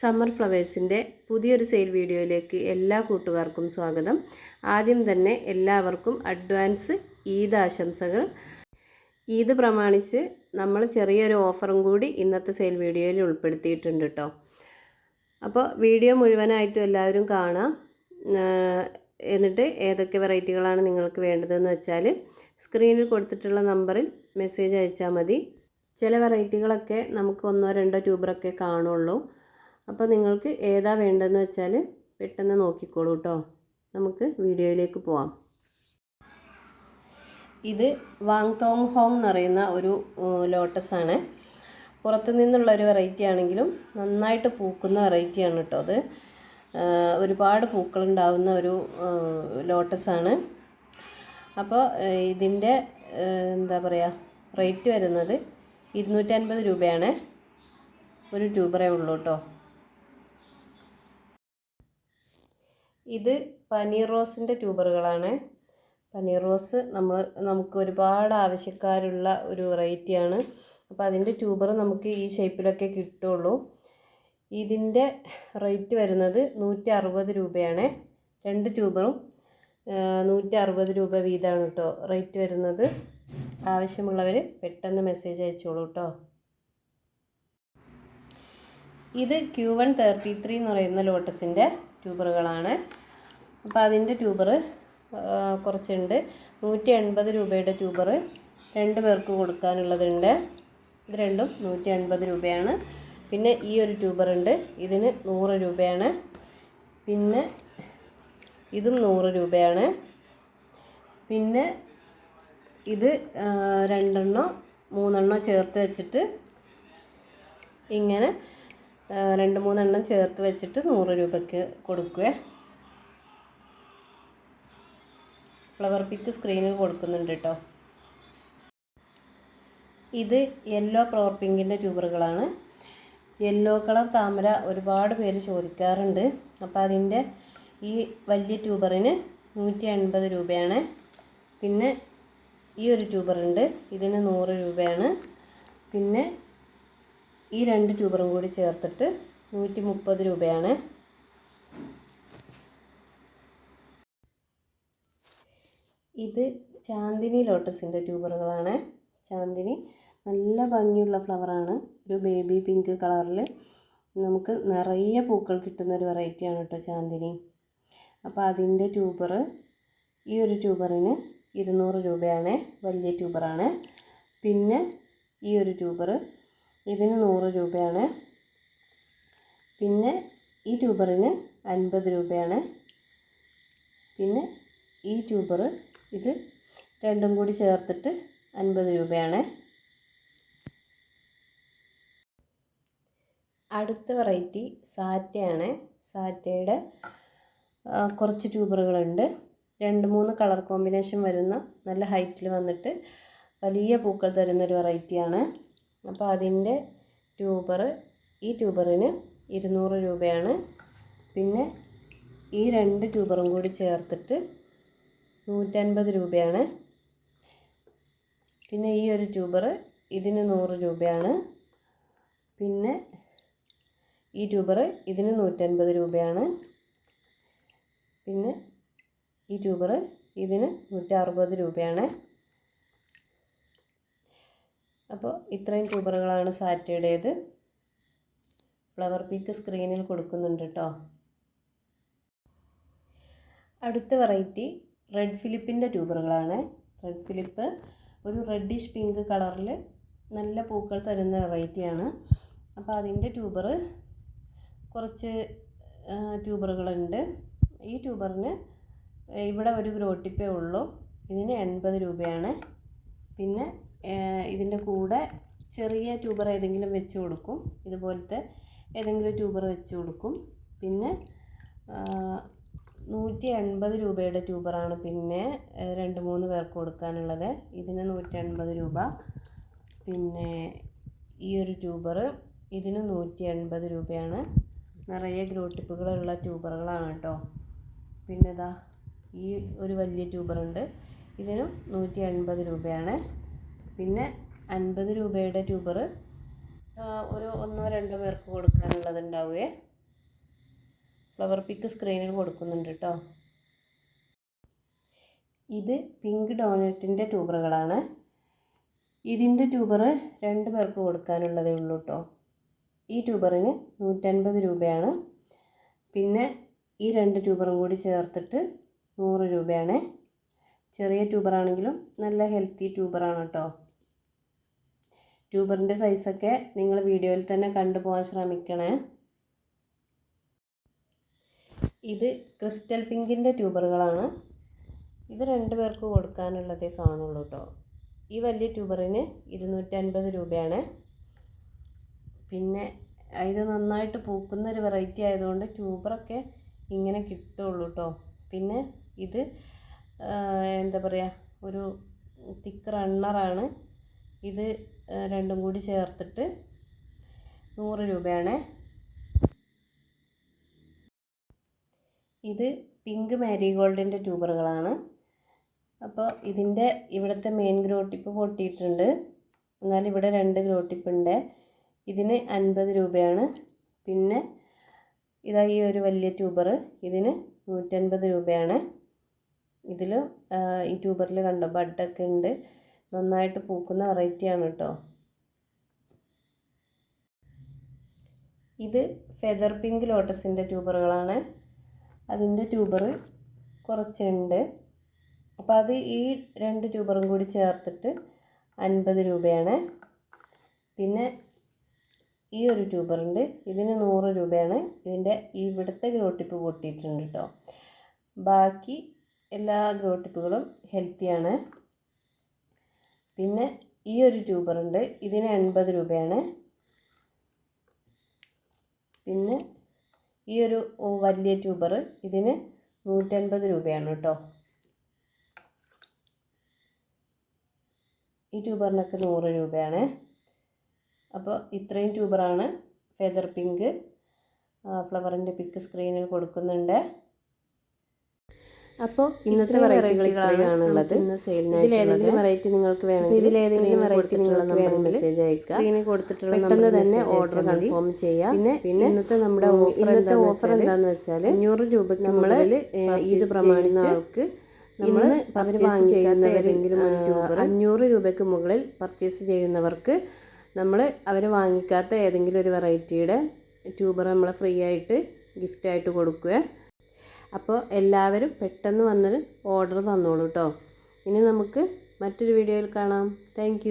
Summer ഫ്ലവേഴ്സിൻ്റെ പുതിയൊരു sale വീഡിയോയിലേക്ക് എല്ലാ കൂട്ടുകാർക്കും സ്വാഗതം. ആദ്യം തന്നെ എല്ലാവർക്കും അഡ്വാൻസ് ഈദ് ആശംസകൾ. ഈദ് പ്രമാണിച്ച് നമ്മൾ ചെറിയൊരു ഓഫറും കൂടി ഇന്നത്തെ സെയിൽ വീഡിയോയിൽ ഉൾപ്പെടുത്തിയിട്ടുണ്ട് കേട്ടോ. അപ്പോൾ വീഡിയോ മുഴുവനായിട്ടും എല്ലാവരും കാണാം. എന്നിട്ട് ഏതൊക്കെ വെറൈറ്റികളാണ് നിങ്ങൾക്ക് വേണ്ടതെന്ന് വെച്ചാൽ സ്ക്രീനിൽ കൊടുത്തിട്ടുള്ള നമ്പറിൽ മെസ്സേജ് അയച്ചാൽ മതി. ചില വെറൈറ്റികളൊക്കെ നമുക്ക് 1-2 ട്യൂബറൊക്കെ കാണുള്ളൂ. അപ്പോൾ നിങ്ങൾക്ക് ഏതാ വേണ്ടതെന്ന് വെച്ചാൽ പെട്ടെന്ന് നോക്കിക്കോളൂ കേട്ടോ. നമുക്ക് വീഡിയോയിലേക്ക് പോവാം. ഇത് വാങ് തോങ് ഹോങ് എന്ന് പറയുന്ന ഒരു ലോട്ടസാണ്. പുറത്തു നിന്നുള്ളൊരു വെറൈറ്റി ആണെങ്കിലും നന്നായിട്ട് പൂക്കുന്ന വെറൈറ്റിയാണ് കേട്ടോ. അത് ഒരുപാട് പൂക്കളുണ്ടാവുന്ന ഒരു ലോട്ടസാണ്. അപ്പോൾ ഇതിൻ്റെ എന്താ പറയുക, റേറ്റ് വരുന്നത് 250 രൂപയാണ്. ഒരു ട്യൂബറേ ഉള്ളൂ കേട്ടോ. ഇത് പനീർ റോസിൻ്റെ ട്യൂബറുകളാണ്. പനീർ റോസ് നമുക്ക് ഒരുപാട് ആവശ്യക്കാരുള്ള ഒരു വെറൈറ്റിയാണ്. അപ്പോൾ അതിൻ്റെ ട്യൂബർ നമുക്ക് ഈ ഷേപ്പിലൊക്കെ കിട്ടുള്ളൂ. ഇതിൻ്റെ റേറ്റ് വരുന്നത് 160 രൂപയാണ്. 2 ട്യൂബറും 160 രൂപ വീതമാണ് കേട്ടോ റേറ്റ് വരുന്നത്. ആവശ്യമുള്ളവർ പെട്ടെന്ന് മെസ്സേജ് അയച്ചോളൂ കേട്ടോ. ഇത് Q133 എന്ന് പറയുന്ന ലോട്ടസിൻ്റെ ട്യൂബറുകളാണ്. അപ്പോൾ അതിൻ്റെ ട്യൂബർ കുറച്ചുണ്ട്. 180 രൂപയുടെ ട്യൂബർ 2 പേർക്ക് കൊടുക്കാനുള്ളതുണ്ട്. ഇത് രണ്ടും 180 രൂപയാണ്. പിന്നെ ഈ ഒരു ട്യൂബർ ഉണ്ട്, ഇതിന് 100 രൂപയാണ്. പിന്നെ ഇതും 100 രൂപയാണ്. പിന്നെ ഇത് 2-3 ചേർത്ത് വെച്ചിട്ട് ഇങ്ങനെ 2-3 ചേർത്ത് വെച്ചിട്ട് 100 രൂപയ്ക്ക് കൊടുക്കുക. ഫ്ലവർ പിക്ക് സ്ക്രീനിൽ കൊടുക്കുന്നുണ്ട് കേട്ടോ. ഇത് യെല്ലോ ഫ്ലവർ പിങ്കിൻ്റെ ട്യൂബറുകളാണ്. യെല്ലോ കളർ താമര ഒരുപാട് പേര് ചോദിക്കാറുണ്ട്. അപ്പോൾ അതിൻ്റെ ഈ വലിയ ട്യൂബറിന് 180 രൂപയാണ്. പിന്നെ ഈ ഒരു ട്യൂബറുണ്ട്, ഇതിന് 100 രൂപയാണ്. പിന്നെ ഈ 2 ട്യൂബറും കൂടി ചേർത്തിട്ട് 130 രൂപയാണ്. ഇത് ചാന്ദിനി ലോട്ടസിൻ്റെ ട്യൂബറുകളാണ്. ചാന്ദിനി നല്ല ഭംഗിയുള്ള ഫ്ലവറാണ്. ഒരു ബേബി പിങ്ക് കളറിൽ നമുക്ക് നിറയെ പൂക്കൾ കിട്ടുന്നൊരു വെറൈറ്റിയാണ് കേട്ടോ ചാന്ദിനി. അപ്പോൾ അതിൻ്റെ ട്യൂബർ ഈ ഒരു ട്യൂബറിന് 200 രൂപയാണ്. വലിയ ട്യൂബറാണ്. പിന്നെ ഈ ഒരു ട്യൂബർ ഇതിന് 100 രൂപയാണ്. പിന്നെ ഈ ട്യൂബറിന് 50 രൂപയാണ്. പിന്നെ ഈ ട്യൂബർ ഇത് രണ്ടും കൂടി ചേർത്തിട്ട് 50 രൂപയാണ്. അടുത്ത വെറൈറ്റി സാറ്റയാണ്. സാറ്റയുടെ കുറച്ച് ട്യൂബറുകളുണ്ട്. 2-3 കളർ കോമ്പിനേഷൻ വരുന്ന നല്ല ഹൈറ്റിൽ വന്നിട്ട് വലിയ പൂക്കൾ തരുന്നൊരു വെറൈറ്റിയാണ്. അപ്പോൾ അതിൻ്റെ ട്യൂബർ ഈ ട്യൂബറിന് 200 രൂപയാണ്. പിന്നെ ഈ 2 ട്യൂബറും കൂടി ചേർത്തിട്ട് 150 രൂപയാണ്. പിന്നെ ഈ ഒരു ട്യൂബർ ഇതിന് 100 രൂപയാണ്. പിന്നെ ഈ ട്യൂബർ ഇതിന് 150 രൂപയാണ്. പിന്നെ ഈ ട്യൂബർ ഇതിന് 160 രൂപയാണ്. അപ്പോൾ ഇത്രയും ട്യൂബറുകളാണ് സാറ്റയുടേത്. ഫ്ലവർ പീക്ക് സ്ക്രീനിൽ കൊടുക്കുന്നുണ്ട് കേട്ടോ. അടുത്ത വെറൈറ്റി റെഡ് ഫിലിപ്പിൻ്റെ ട്യൂബറുകളാണ്. റെഡ് ഫിലിപ്പ് ഒരു റെഡിഷ് പിങ്ക് കളറിൽ നല്ല പൂക്കൾ തരുന്ന വെറൈറ്റിയാണ്. അപ്പോൾ അതിൻ്റെ ട്യൂബർ കുറച്ച് ട്യൂബറുകളുണ്ട്. ഈ ട്യൂബറിന് ഇവിടെ ഒരു ഗ്രോട്ടിപ്പേ ഉള്ളൂ. ഇതിന് 80 രൂപയാണ്. പിന്നെ ഇതിൻ്റെ കൂടെ ചെറിയ ട്യൂബർ ഏതെങ്കിലും വെച്ച് കൊടുക്കും. ഇതുപോലത്തെ ഏതെങ്കിലും ട്യൂബർ വെച്ച് കൊടുക്കും. പിന്നെ 180 രൂപയുടെ ട്യൂബറാണ് പിന്നെ 2-3 പേർക്ക് കൊടുക്കാനുള്ളത്. ഇതിന് 180 രൂപ. പിന്നെ ഈ ഒരു ട്യൂബർ ഇതിന് 180 രൂപയാണ്. നിറയെ ഗ്രോട്ടിപ്പുകളുള്ള ട്യൂബറുകളാണ് കേട്ടോ. പിന്നെ ഇതാ ഈ ഒരു വലിയ ട്യൂബറുണ്ട്, ഇതിനും 180 രൂപയാണ്. പിന്നെ 50 രൂപയുടെ ട്യൂബർ ഒരു 1-2 പേർക്ക് കൊടുക്കാനുള്ളതുണ്ടാവുകയെ. ഫ്ലവർ പിക്ക് സ്ക്രീനിൽ കൊടുക്കുന്നുണ്ട് കേട്ടോ. ഇത് പിങ്ക് ഡോണറ്റിൻ്റെ ട്യൂബറുകളാണ്. ഇതിൻ്റെ ട്യൂബർ 2 പേർക്ക് കൊടുക്കാനുള്ളതേ ഉള്ളൂ കേട്ടോ. ഈ ട്യൂബറിന് 150 രൂപയാണ്. പിന്നെ ഈ 2 ട്യൂബറും കൂടി ചേർത്തിട്ട് 100 രൂപയാണ്. ചെറിയ ട്യൂബറാണെങ്കിലും നല്ല ഹെൽത്തി ട്യൂബറാണ് കേട്ടോ. ട്യൂബറിൻ്റെ സൈസൊക്കെ നിങ്ങൾ വീഡിയോയിൽ തന്നെ കണ്ടുപോകാൻ ശ്രമിക്കണേ. ഇത് ക്രിസ്റ്റൽ പിങ്കിൻ്റെ ട്യൂബറുകളാണ്. ഇത് 2 പേർക്ക് കൊടുക്കാനുള്ളതേ കാണുള്ളൂ കേട്ടോ. ഈ വലിയ ട്യൂബറിന് 250 രൂപയാണ്. പിന്നെ ഇത് നന്നായിട്ട് പൂക്കുന്ന ഒരു വെറൈറ്റി ആയതുകൊണ്ട് ട്യൂബറൊക്കെ ഇങ്ങനെ കിട്ടുള്ളൂ കേട്ടോ. പിന്നെ ഇത് എന്താ പറയുക, ഒരു തിക്ക് റണ്ണറാണ്. ഇത് 2ഉം കൂടി ചേർത്തിട്ട് 100 രൂപയാണ്. ഇത് പിങ്ക് മാരിഗോൾഡിൻ്റെ ട്യൂബറുകളാണ്. അപ്പോൾ ഇതിൻ്റെ ഇവിടുത്തെ മെയിൻ ഗ്രോ ടിപ്പ് പൊട്ടിയിട്ടുണ്ട്. എന്നാൽ ഇവിടെ 2 ഗ്രോ ടിപ്പുണ്ട്. ഇതിന് 50 രൂപയാണ്. പിന്നെ ഇതാ ഈ ഒരു വലിയ ട്യൂബർ, ഇതിന് 150 രൂപയാണ്. ഇതിൽ ഈ ട്യൂബറിൽ കണ്ടോ ബഡൊക്കെ ഉണ്ട്. നന്നായിട്ട് പൂക്കുന്ന വെറൈറ്റിയാണ് കേട്ടോ. ഇത് ഫെദർ പിങ്ക് ലോട്ടസിൻ്റെ ട്യൂബറുകളാണ്. അതിൻ്റെ ട്യൂബർ കുറച്ചുണ്ട്. അപ്പോൾ അത് ഈ 2 ട്യൂബറും കൂടി ചേർത്തിട്ട് 50 രൂപയാണ്. പിന്നെ ഈ ഒരു ട്യൂബറുണ്ട്, ഇതിന് 100 രൂപയാണ്. ഇതിൻ്റെ ഇവിടുത്തെ ഗ്രോ ടിപ്പ് പൊട്ടിയിട്ടുണ്ട് കേട്ടോ. ബാക്കി എല്ലാ ഗ്രോ ടിപ്പുകളും ഹെൽത്തിയാണ്. പിന്നെ ഈ ഒരു ട്യൂബറുണ്ട്, ഇതിന് 80 രൂപയാണ്. പിന്നെ ഈ ഒരു വലിയ ട്യൂബർ, ഇതിന് 150 രൂപയാണ് കേട്ടോ. ഈ ട്യൂബറിനൊക്കെ 100 രൂപയാണ്. അപ്പോൾ ഇത്രയും ട്യൂബറാണ് ഫെദർ പിങ്ക്. ഫ്ലവറിൻ്റെ പിക്ക് സ്ക്രീനിൽ കൊടുക്കുന്നുണ്ട്. അപ്പോൾ ഇന്നത്തെ വെറൈറ്റികളാണുള്ളത്. ഇതിലേതെങ്കിലും വെറൈറ്റി നിങ്ങൾക്ക് വേണമെങ്കിൽ ഇതിലേതെങ്കിലും വെറൈറ്റി നിങ്ങൾ മെസ്സേജ് അയക്കുക. സ്ക്രീനിൽ കൊടുത്തിട്ടുള്ള പെട്ടെന്ന് തന്നെ ഓർഡർ കൺഫേം ചെയ്യാം. പിന്നെ ഇന്നത്തെ നമ്മുടെ ഓഫർ എന്താണെന്ന് വെച്ചാൽ 500 രൂപയ്ക്ക് നമ്മൾ ഇത് പ്രമാണിച്ച ആൾക്ക് നമ്മൾ പർച്ചേസ് ചെയ്യുന്നവരെങ്കിലും 500 രൂപയ്ക്ക് മുകളിൽ പർച്ചേസ് ചെയ്യുന്നവർക്ക് നമ്മൾ അവർ വാങ്ങിക്കാത്ത ഏതെങ്കിലും ഒരു വെറൈറ്റിയുടെ ട്യൂബർ നമ്മൾ ഫ്രീ ആയിട്ട് ഗിഫ്റ്റായിട്ട് കൊടുക്കുക. അപ്പോൾ എല്ലാവരും പെട്ടെന്ന് വന്ന് ഓർഡർ തന്നോളൂ കേട്ടോ. ഇനി നമുക്ക് മറ്റൊരു വീഡിയോയിൽ കാണാം. താങ്ക്